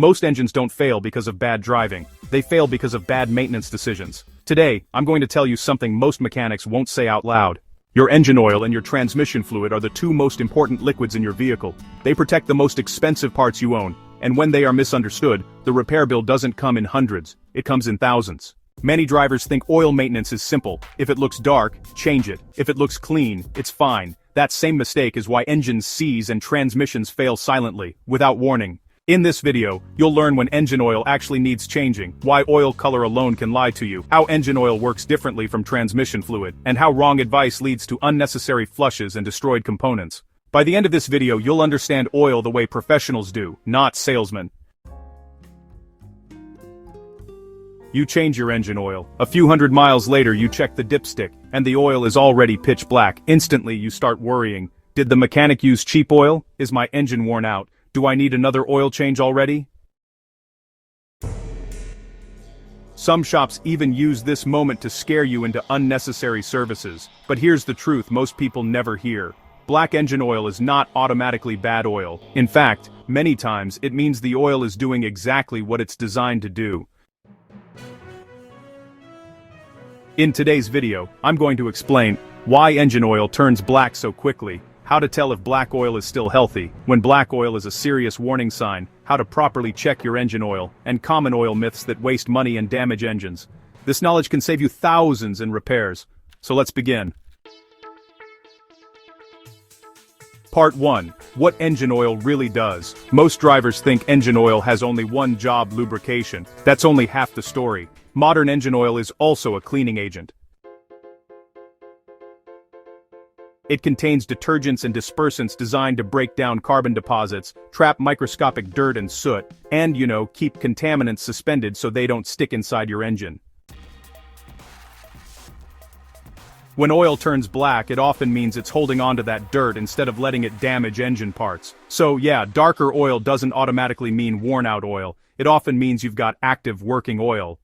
Most engines don't fail because of bad driving. They fail because of bad maintenance decisions. Today, I'm going to tell you something most mechanics won't say out loud. Your engine oil and your transmission fluid are the two most important liquids in your vehicle. They protect the most expensive parts you own, and when they are misunderstood, the repair bill doesn't come in hundreds, it comes in thousands. Many drivers think oil maintenance is simple. If it looks dark, change it. If it looks clean, it's fine. That same mistake is why engines seize and transmissions fail silently, without warning. In this video, you'll learn when engine oil actually needs changing, why oil color alone can lie to you, how engine oil works differently from transmission fluid, and how wrong advice leads to unnecessary flushes and destroyed components. By the end of this video, you'll understand oil the way professionals do, not salesmen. You change your engine oil. A few hundred miles later, you check the dipstick, and the oil is already pitch black. Instantly, you start worrying. Did the mechanic use cheap oil? Is my engine worn out? Do I need another oil change already? Some shops even use this moment to scare you into unnecessary services. But here's the truth most people never hear. Black engine oil is not automatically bad oil. In fact, many times it means the oil is doing exactly what it's designed to do. In today's video, I'm going to explain why engine oil turns black so quickly, how to tell if black oil is still healthy, when black oil is a serious warning sign, how to properly check your engine oil, and common oil myths that waste money and damage engines. This knowledge can save you thousands in repairs. So let's begin. Part 1. What engine oil really does. Most drivers think engine oil has only one job: lubrication. That's only half the story. Modern engine oil is also a cleaning agent. It contains detergents and dispersants designed to break down carbon deposits, trap microscopic dirt and soot, and, keep contaminants suspended so they don't stick inside your engine. When oil turns black, it often means it's holding onto that dirt instead of letting it damage engine parts. So yeah, darker oil doesn't automatically mean worn-out oil. It often means you've got active working oil.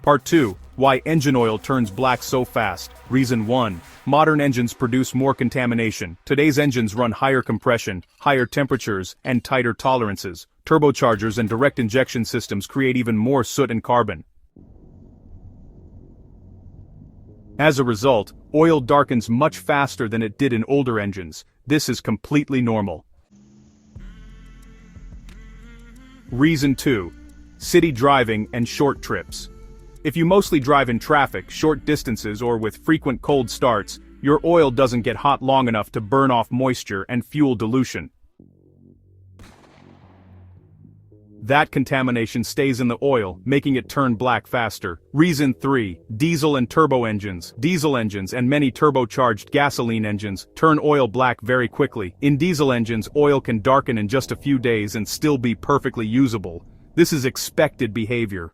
Part 2. Why engine oil turns black so fast. Reason 1. Modern engines produce more contamination. Today's engines run higher compression, higher temperatures, and tighter tolerances. Turbochargers and direct injection systems create even more soot and carbon. As a result, oil darkens much faster than it did in older engines. This is completely normal. Reason 2. City driving and short trips. If you mostly drive in traffic, short distances, or with frequent cold starts, your oil doesn't get hot long enough to burn off moisture and fuel dilution. That contamination stays in the oil, making it turn black faster. Reason 3. Diesel and turbo engines. Diesel engines and many turbocharged gasoline engines turn oil black very quickly. In diesel engines, oil can darken in just a few days and still be perfectly usable. This is expected behavior.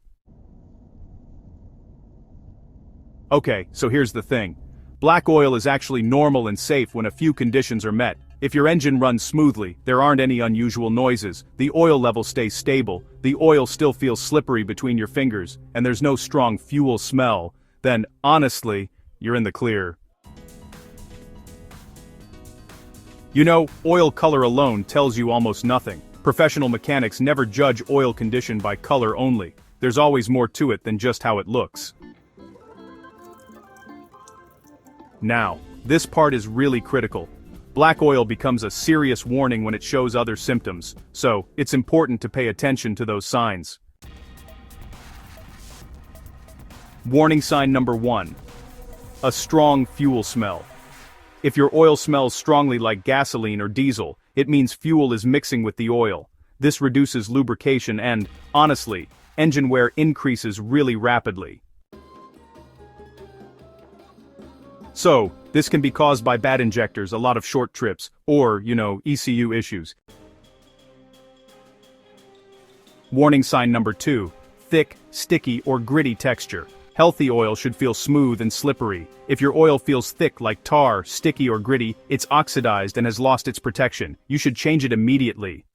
Okay, so here's the thing. Black oil is actually normal and safe when a few conditions are met. If your engine runs smoothly, there aren't any unusual noises, the oil level stays stable, the oil still feels slippery between your fingers, and there's no strong fuel smell, then, honestly, you're in the clear. Oil color alone tells you almost nothing. Professional mechanics never judge oil condition by color only. There's always more to it than just how it looks. Now, this part is really critical. Black oil becomes a serious warning when it shows other symptoms, so it's important to pay attention to those signs. Warning sign number 1. A strong fuel smell. If your oil smells strongly like gasoline or diesel, it means fuel is mixing with the oil. This reduces lubrication and, honestly, engine wear increases really rapidly. So, this can be caused by bad injectors, a lot of short trips, or, ECU issues. Warning sign number 2. Thick, sticky, or gritty texture. Healthy oil should feel smooth and slippery. If your oil feels thick like tar, sticky, or gritty, it's oxidized and has lost its protection. You should change it immediately.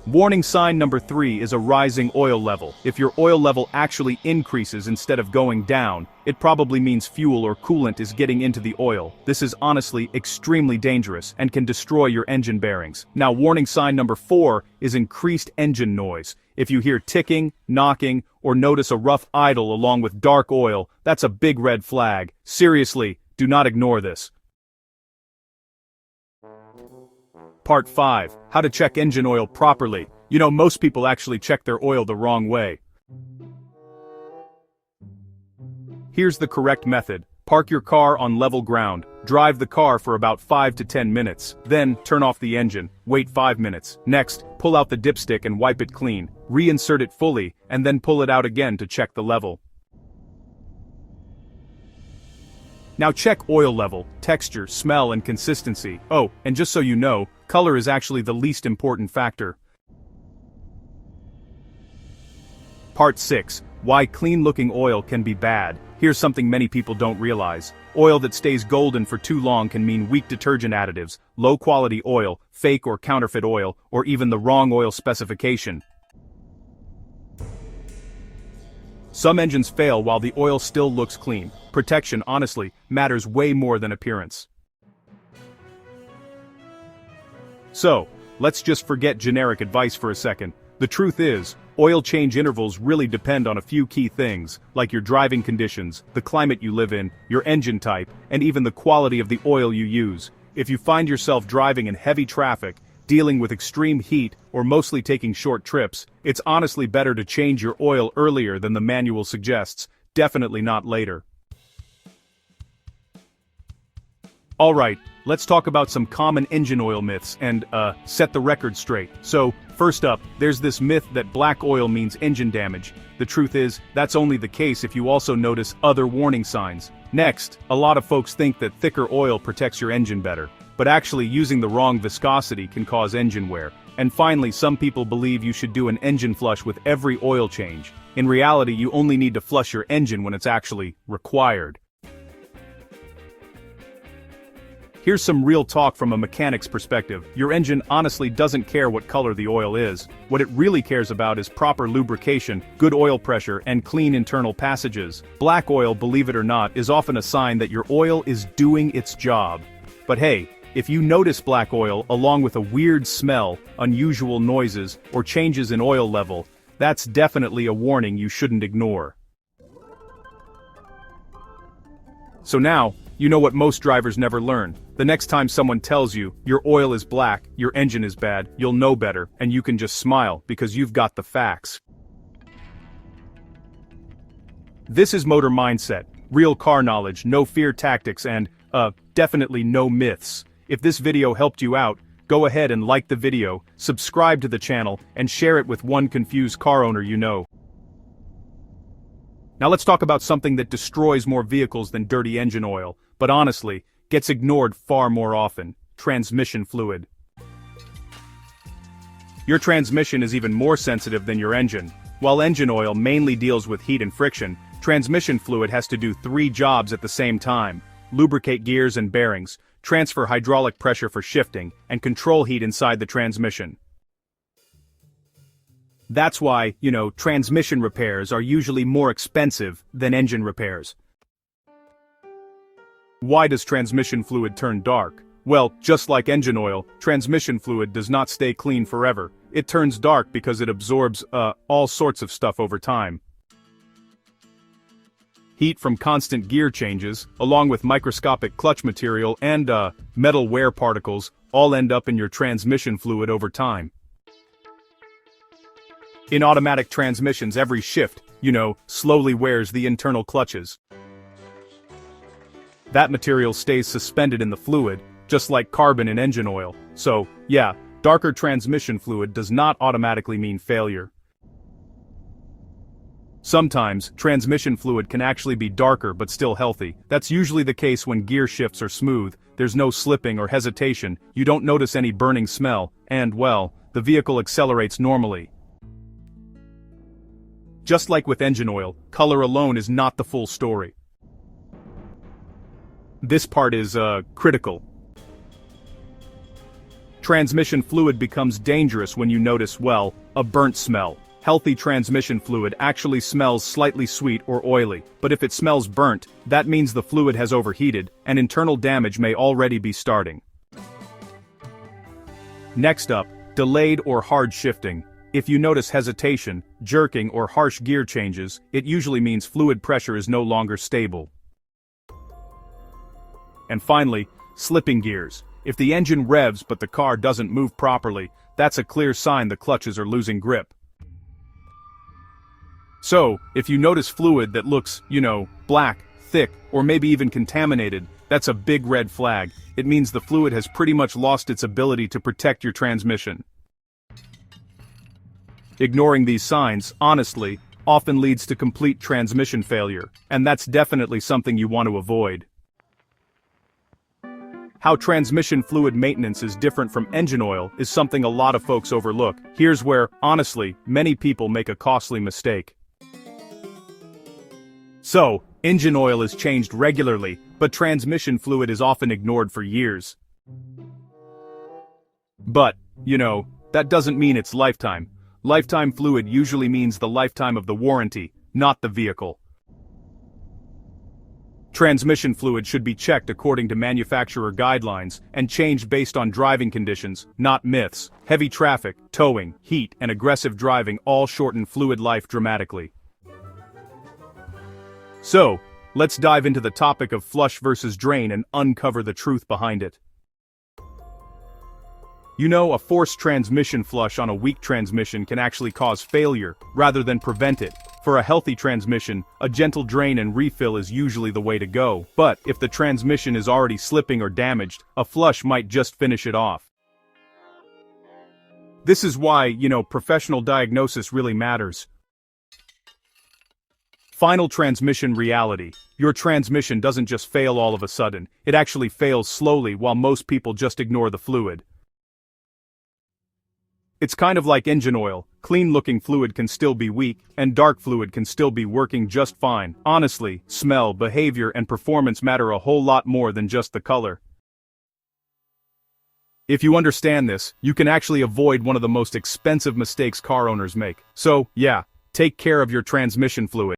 Warning sign number 3 is a rising oil level. If your oil level actually increases instead of going down, it probably means fuel or coolant is getting into the oil. This is honestly extremely dangerous and can destroy your engine bearings. Now, warning sign number 4 is increased engine noise. If you hear ticking, knocking, or notice a rough idle along with dark oil, that's a big red flag. Seriously, do not ignore this. Part 5. How to check engine oil properly. You know, most people actually check their oil the wrong way. Here's the correct method. Park your car on level ground. Drive the car for about 5 to 10 minutes. Then, turn off the engine. Wait 5 minutes. Next, pull out the dipstick and wipe it clean. Reinsert it fully, and then pull it out again to check the level. Now check oil level, texture, smell, and consistency. Oh, and just so you know, color is actually the least important factor. Part 6. Why clean-looking oil can be bad. Here's something many people don't realize. Oil that stays golden for too long can mean weak detergent additives, low-quality oil, fake or counterfeit oil, or even the wrong oil specification. Some engines fail while the oil still looks clean. Protection, honestly, matters way more than appearance. So, let's just forget generic advice for a second. The truth is, oil change intervals really depend on a few key things, like your driving conditions, the climate you live in, your engine type, and even the quality of the oil you use. If you find yourself driving in heavy traffic, dealing with extreme heat, or mostly taking short trips, it's honestly better to change your oil earlier than the manual suggests, definitely not later. Alright, let's talk about some common engine oil myths and, set the record straight. So, first up, there's this myth that black oil means engine damage. The truth is, that's only the case if you also notice other warning signs. Next, a lot of folks think that thicker oil protects your engine better, but actually using the wrong viscosity can cause engine wear. And finally, some people believe you should do an engine flush with every oil change. In reality, you only need to flush your engine when it's actually required. Here's some real talk from a mechanic's perspective. Your engine honestly doesn't care what color the oil is. What it really cares about is proper lubrication, good oil pressure, and clean internal passages. Black oil, believe it or not, is often a sign that your oil is doing its job. But hey, if you notice black oil along with a weird smell, unusual noises, or changes in oil level, that's definitely a warning you shouldn't ignore. So now, you know what most drivers never learn. The next time someone tells you, your oil is black, your engine is bad, you'll know better, and you can just smile, because you've got the facts. This is Motor Mindset, real car knowledge, no fear tactics, and, definitely no myths. If this video helped you out, go ahead and like the video, subscribe to the channel, and share it with one confused car owner you know. Now let's talk about something that destroys more vehicles than dirty engine oil, but honestly, gets ignored far more often: transmission fluid. Your transmission is even more sensitive than your engine. While engine oil mainly deals with heat and friction, transmission fluid has to do 3 jobs at the same time: lubricate gears and bearings, transfer hydraulic pressure for shifting, and control heat inside the transmission. That's why, transmission repairs are usually more expensive than engine repairs. Why does transmission fluid turn dark? Well, just like engine oil, transmission fluid does not stay clean forever. It turns dark because it absorbs, all sorts of stuff over time. Heat from constant gear changes, along with microscopic clutch material and, metal wear particles, all end up in your transmission fluid over time. In automatic transmissions, every shift, slowly wears the internal clutches. That material stays suspended in the fluid, just like carbon in engine oil. So, yeah, darker transmission fluid does not automatically mean failure. Sometimes, transmission fluid can actually be darker but still healthy. That's usually the case when gear shifts are smooth, there's no slipping or hesitation, you don't notice any burning smell, and, well, the vehicle accelerates normally. Just like with engine oil, color alone is not the full story. This part is, critical. Transmission fluid becomes dangerous when you notice, well, a burnt smell. Healthy transmission fluid actually smells slightly sweet or oily, but if it smells burnt, that means the fluid has overheated, and internal damage may already be starting. Next up, delayed or hard shifting. If you notice hesitation, jerking or harsh gear changes, it usually means fluid pressure is no longer stable. And finally, slipping gears. If the engine revs but the car doesn't move properly, that's a clear sign the clutches are losing grip. So, if you notice fluid that looks, black, thick, or maybe even contaminated, that's a big red flag. It means the fluid has pretty much lost its ability to protect your transmission. Ignoring these signs, honestly, often leads to complete transmission failure, and that's definitely something you want to avoid. How transmission fluid maintenance is different from engine oil is something a lot of folks overlook. Here's where, honestly, many people make a costly mistake. So, engine oil is changed regularly, but transmission fluid is often ignored for years. But, that doesn't mean it's lifetime. Lifetime fluid usually means the lifetime of the warranty, not the vehicle. Transmission fluid should be checked according to manufacturer guidelines and changed based on driving conditions, not myths. Heavy traffic, towing, heat, and aggressive driving all shorten fluid life dramatically. So, let's dive into the topic of flush versus drain and uncover the truth behind it. A forced transmission flush on a weak transmission can actually cause failure, rather than prevent it. For a healthy transmission, a gentle drain and refill is usually the way to go. But, if the transmission is already slipping or damaged, a flush might just finish it off. This is why, professional diagnosis really matters. Final transmission reality. Your transmission doesn't just fail all of a sudden, it actually fails slowly while most people just ignore the fluid. It's kind of like engine oil. Clean-looking fluid can still be weak, and dark fluid can still be working just fine. Honestly, smell, behavior, and performance matter a whole lot more than just the color. If you understand this, you can actually avoid one of the most expensive mistakes car owners make. So, yeah, take care of your transmission fluid.